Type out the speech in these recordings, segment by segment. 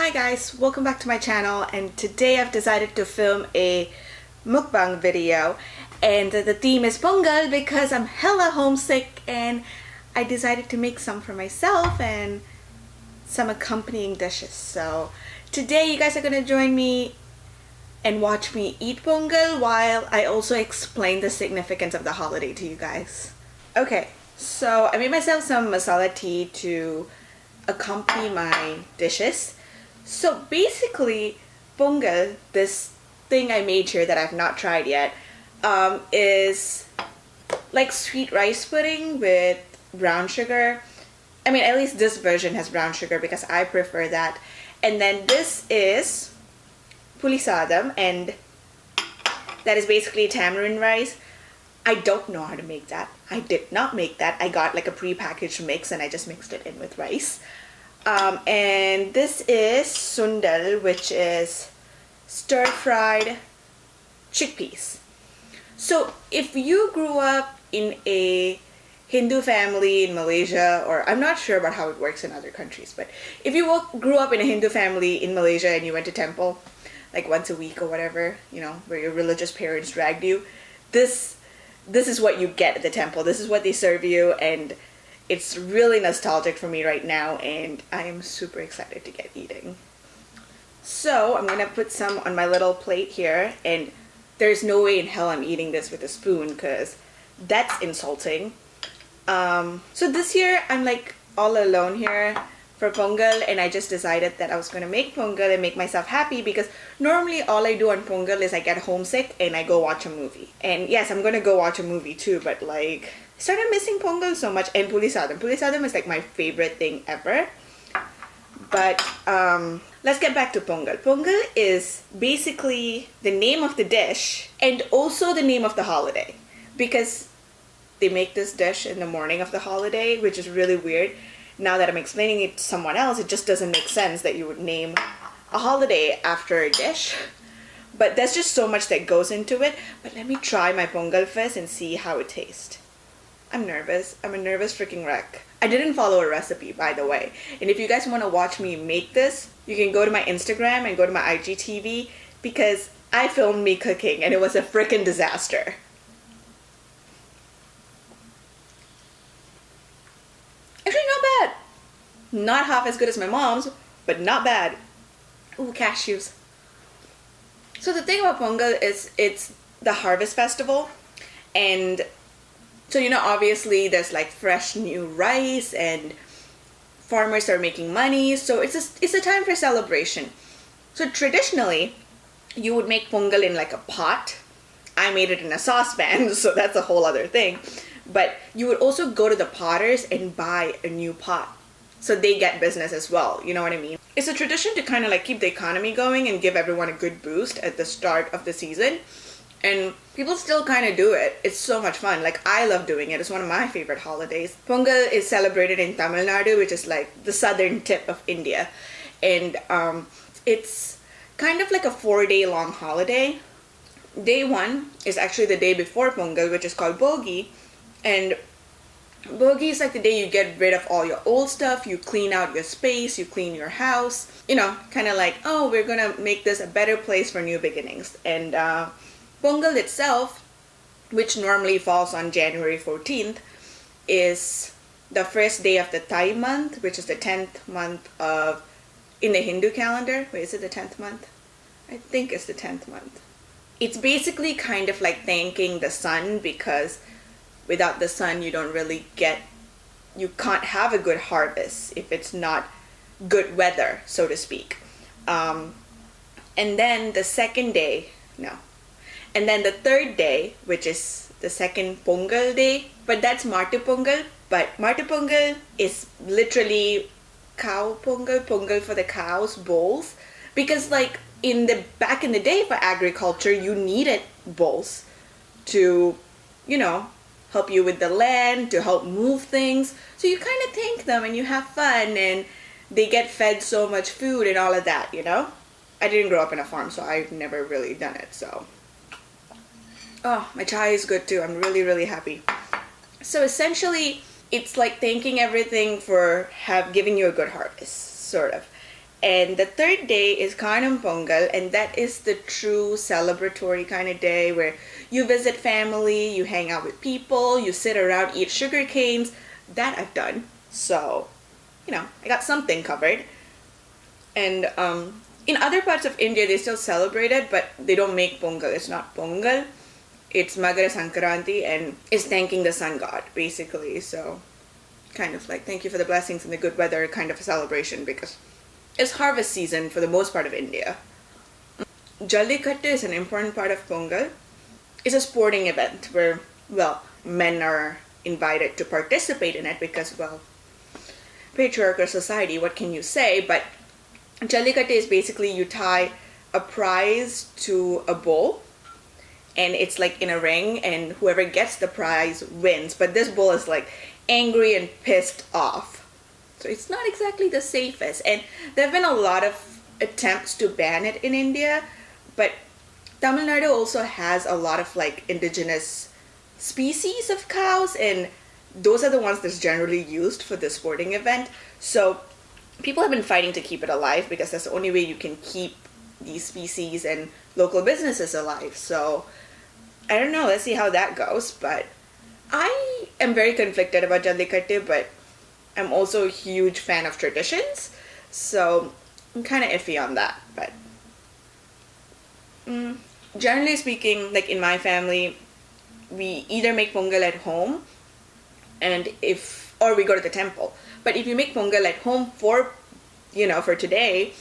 Hi guys, welcome back to my channel, and today I've decided to film a mukbang video, and the theme is Pongal because I'm hella homesick and I decided to make some for myself and some accompanying dishes. So today you guys are gonna join me and watch me eat Pongal while I also explain the significance of the holiday to you guys. Okay, so I made myself some masala tea to accompany my dishes. So basically, Pongal, this thing I made here that I've not tried yet, is like sweet rice pudding with brown sugar. I mean, at least this version has brown sugar because I prefer that. And then this is pulisadam, and that is basically tamarind rice. I don't know how to make that. I did not make that. I got like a pre-packaged mix and I just mixed it in with rice. And this is sundal, which is stir-fried chickpeas. So if you grew up in a Hindu family in Malaysia, or I'm not sure about how it works in other countries, but if you grew up in a Hindu family in Malaysia and you went to temple like once a week or whatever, you know, where your religious parents dragged you, this is what you get at the temple. This is what they serve you, and it's really nostalgic for me right now, and I am super excited to get eating. So I'm gonna put some on my little plate here, and there's no way in hell I'm eating this with a spoon because that's insulting. So this year I'm like all alone here for Pongal, and I just decided that I was gonna make Pongal and make myself happy because normally all I do on Pongal is I get homesick and I go watch a movie. And yes, I'm gonna go watch a movie too, but like I started missing Pongal so much. And pulisadam. Pulisadam is like my favorite thing ever. But let's get back to Pongal. Pongal is basically the name of the dish and also the name of the holiday, because they make this dish in the morning of the holiday, which is really weird. Now that I'm explaining it to someone else, it just doesn't make sense that you would name a holiday after a dish. But there's just so much that goes into it. But let me try my Pongal first and see how it tastes. I'm nervous. I'm a nervous freaking wreck. I didn't follow a recipe, by the way. And if you guys want to watch me make this, you can go to my Instagram and go to my IGTV, because I filmed me cooking and it was a freaking disaster. Actually, not bad. Not half as good as my mom's, but not bad. Ooh, cashews. So the thing about Pongal is it's the harvest festival, and so, you know, obviously there's like fresh new rice and farmers are making money. So it's a time for celebration. So traditionally, you would make Pongal in like a pot. I made it in a saucepan, so that's a whole other thing. But you would also go to the potters and buy a new pot, so they get business as well. You know what I mean? It's a tradition to kind of like keep the economy going and give everyone a good boost at the start of the season. And people still kind of do it. It's so much fun. Like, I love doing it. It's one of my favorite holidays. Pongal is celebrated in Tamil Nadu, which is like the southern tip of India. And it's kind of like a 4-day long holiday. Day 1 is actually the day before Pongal, which is called Bogi. And Bogi is like the day you get rid of all your old stuff, you clean out your space, you clean your house. You know, kind of like, oh, we're gonna make this a better place for new beginnings. And Pongal itself, which normally falls on January 14th, is the first day of the Thai month, which is the 10th month in the Hindu calendar. Wait, is it the 10th month? I think it's the 10th month. It's basically kind of like thanking the sun, because without the sun you can't have a good harvest if it's not good weather, so to speak. And then the third day, which is the second Pongal day, but that's Matu Pongal. But Matu Pongal is literally cow Pongal, Pongal for the cows, bulls, because like back in the day for agriculture, you needed bulls to, you know, help you with the land, to help move things. So you kind of thank them and you have fun, and they get fed so much food and all of that, you know? I didn't grow up in a farm, so I've never really done it, so. Oh, my chai is good too. I'm really, really happy. So essentially, it's like thanking everything for giving you a good harvest, sort of. And the third day is Kanam Pongal, and that is the true celebratory kind of day where you visit family, you hang out with people, you sit around, eat sugar canes. That I've done. So, I got something covered. And in other parts of India, they still celebrate it, but they don't make Pongal. It's not Pongal. It's Magara Sankranti, and it's thanking the sun god, basically. So, kind of like thank you for the blessings and the good weather kind of a celebration, because it's harvest season for the most part of India. Jallikattu is an important part of Pongal. It's a sporting event where, well, men are invited to participate in it because, well, patriarchal society, what can you say? But Jallikattu is basically you tie a prize to a bull, and it's like in a ring, and whoever gets the prize wins. But this bull is like angry and pissed off. So it's not exactly the safest. And there have been a lot of attempts to ban it in India, but Tamil Nadu also has a lot of like indigenous species of cows, and those are the ones that's generally used for the sporting event. So people have been fighting to keep it alive because that's the only way you can keep these species and local businesses alive. So I don't know, let's see how that goes. But I am very conflicted about Jallikattu, but I'm also a huge fan of traditions, so I'm kind of iffy on that. But generally speaking, like in my family, we either make Pongal at home, or we go to the temple. But if you make Pongal at home for today,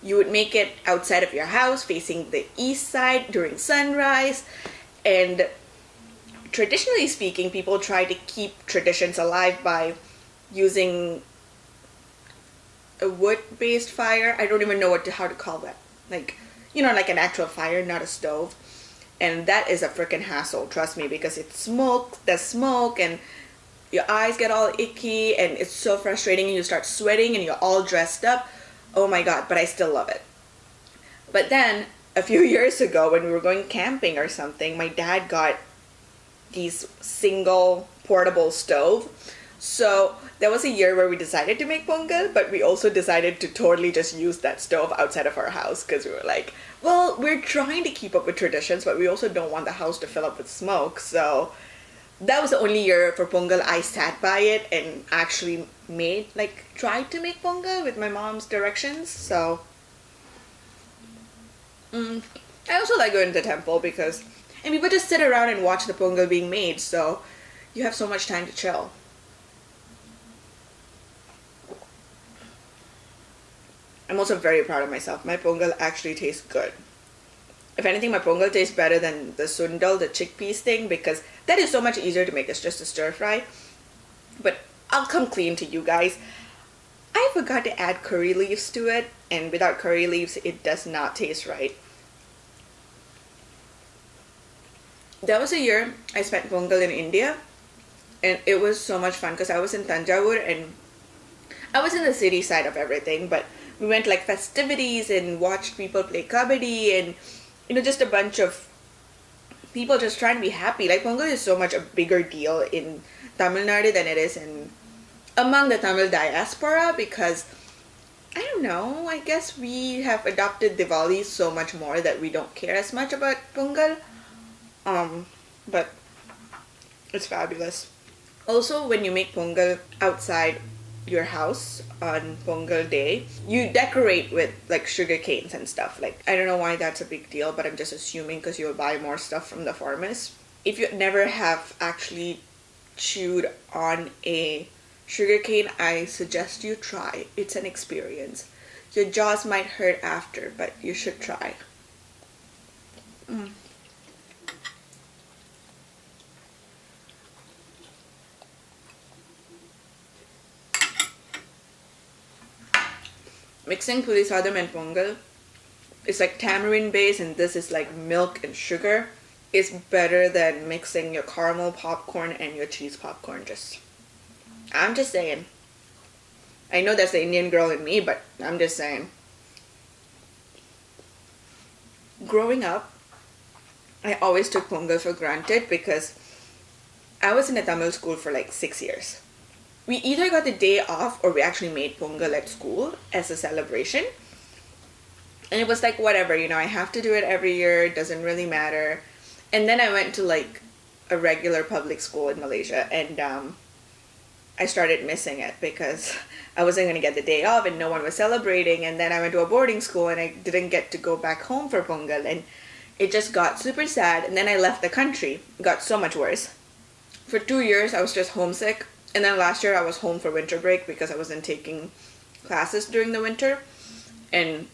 you would make it outside of your house, facing the east side during sunrise. And traditionally speaking, people try to keep traditions alive by using a wood-based fire. I don't even know how to call that. Like an actual fire, not a stove. And that is a freaking hassle, trust me, because there's smoke, and your eyes get all icky, and it's so frustrating, and you start sweating, and you're all dressed up. Oh my god, but I still love it. But then, a few years ago, when we were going camping or something, my dad got these single portable stove. So there was a year where we decided to make Pongal, but we also decided to totally just use that stove outside of our house, because we were like, well, we're trying to keep up with traditions, but we also don't want the house to fill up with smoke. So that was the only year for Pongal I sat by it and actually tried to make Pongal with my mom's directions. So I also like going to the temple and people just sit around and watch the Pongal being made, so you have so much time to chill. I'm also very proud of myself. My Pongal actually tastes good. If anything, my Pongal tastes better than the sundal, the chickpeas thing, because that is so much easier to make. It's just a stir fry. But I'll come clean to you guys. I forgot to add curry leaves to it, and without curry leaves, it does not taste right. There was a year I spent Pongal in India, and it was so much fun because I was in Tanjavur, and I was in the city side of everything, but we went like festivities and watched people play kabaddi, and just a bunch of people just trying to be happy. Like Pongal is so much a bigger deal in Tamil Nadu than it is among the Tamil diaspora, because I don't know, I guess we have adopted Diwali so much more that we don't care as much about Pongal. But it's fabulous. Also, when you make Pongal outside your house on Pongal day, you decorate with like sugar canes and stuff. Like, I don't know why that's a big deal, but I'm just assuming because you'll buy more stuff from the farmers. If you never have actually chewed on a sugar cane, I suggest you try. It's an experience. Your jaws might hurt after, but you should try. Mixing pulisadam and Pongal is like tamarind base, and this is like milk and sugar. It's better than mixing your caramel popcorn and your cheese popcorn. I'm just saying. I know that's the Indian girl in me, but I'm just saying. Growing up, I always took Pongal for granted because I was in a Tamil school for like 6 years. we either got the day off or we actually made Pongal at school as a celebration. And it was like, whatever, you know, I have to do it every year, it doesn't really matter. And then I went to like a regular public school in Malaysia, and I started missing it because I wasn't going to get the day off and no one was celebrating. And then I went to a boarding school and I didn't get to go back home for Pongal, and it just got super sad. And then I left the country. It got so much worse. For 2 years I was just homesick, and then last year I was home for winter break because I wasn't taking classes during the winter. And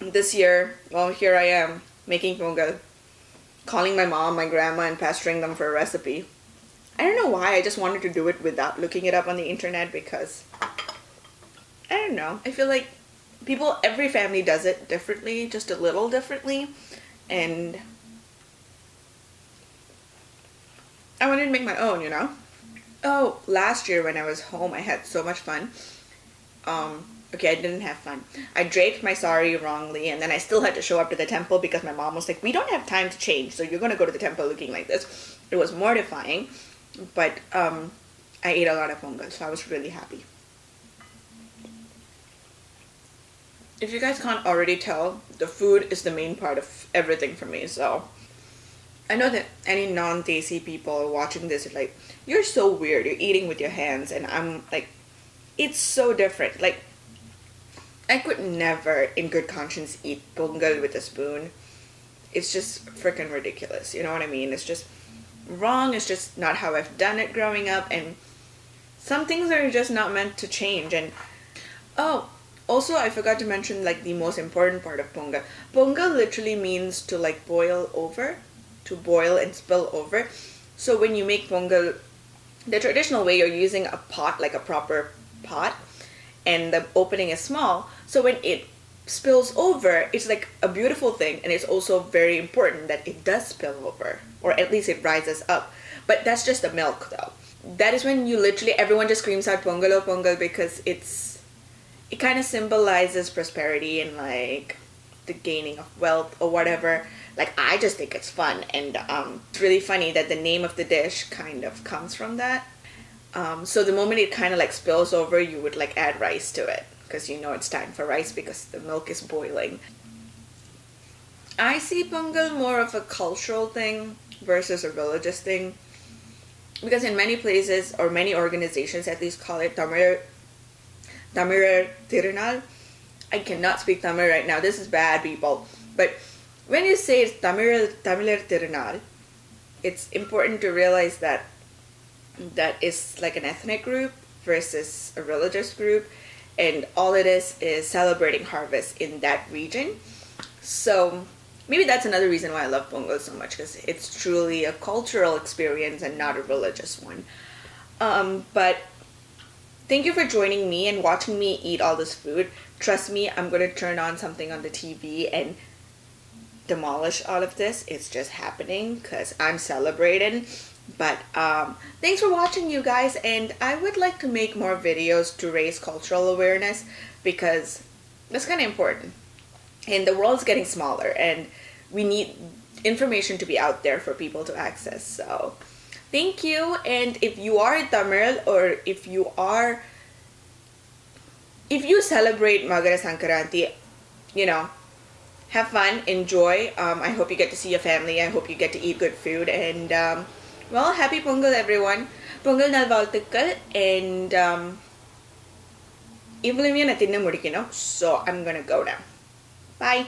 this year, well, here I am making Pongal, calling my mom, my grandma, and pestering them for a recipe. I don't know why, I just wanted to do it without looking it up on the internet because, I don't know, I feel like every family does it differently, just a little differently, and I wanted to make my own, you know? Oh, last year when I was home, I had so much fun. Okay, I didn't have fun. I draped my sari wrongly, and then I still had to show up to the temple because my mom was like, we don't have time to change, so you're going to go to the temple looking like this. It was mortifying, but I ate a lot of Pongal, so I was really happy. If you guys can't already tell, the food is the main part of everything for me, so I know that any non-Desi people watching this are like, you're so weird, you're eating with your hands, and I'm like, it's so different. Like, I could never, in good conscience, eat Pongal with a spoon. It's just freaking ridiculous, you know what I mean? It's just wrong, it's just not how I've done it growing up, and some things are just not meant to change. And oh, also I forgot to mention like the most important part of Pongal. Pongal literally means to like boil over, to boil and spill over. So when you make Pongal, the traditional way, you're using a pot, like a proper pot, and the opening is small, so when it spills over, it's like a beautiful thing, and it's also very important that it does spill over, or at least it rises up. But that's just the milk though. That is when you literally, everyone just screams out Pongal oh Pongal, because it kind of symbolizes prosperity and like the gaining of wealth or whatever. Like, I just think it's fun, and it's really funny that the name of the dish kind of comes from that. So the moment it kind of like spills over, you would like add rice to it because you know it's time for rice because the milk is boiling. I see Pongal more of a cultural thing versus a religious thing, because in many places, or many organizations at least, call it Tamil Tirunal. I cannot speak Tamil right now, this is bad, people, but when you say it's Tamil Tirunal, it's important to realize that is like an ethnic group versus a religious group, and all it is celebrating harvest in that region. So maybe that's another reason why I love Pongal so much, because it's truly a cultural experience and not a religious one. But thank you for joining me and watching me eat all this food. Trust me, I'm going to turn on something on the TV and demolish all of this. It's just happening because I'm celebrating. But thanks for watching, you guys, and I would like to make more videos to raise cultural awareness, because that's kind of important, and the world's getting smaller and we need information to be out there for people to access. So thank you. And if you are Tamil, or if you celebrate Magara Sankaranti, you know, have fun, enjoy. I hope you get to see your family. I hope you get to eat good food, and well, happy Pongal everyone. Pongal nalvalthukal, and இவ்வளவு நான் தின்ன முடிக்கணும், so I'm gonna go now. Bye.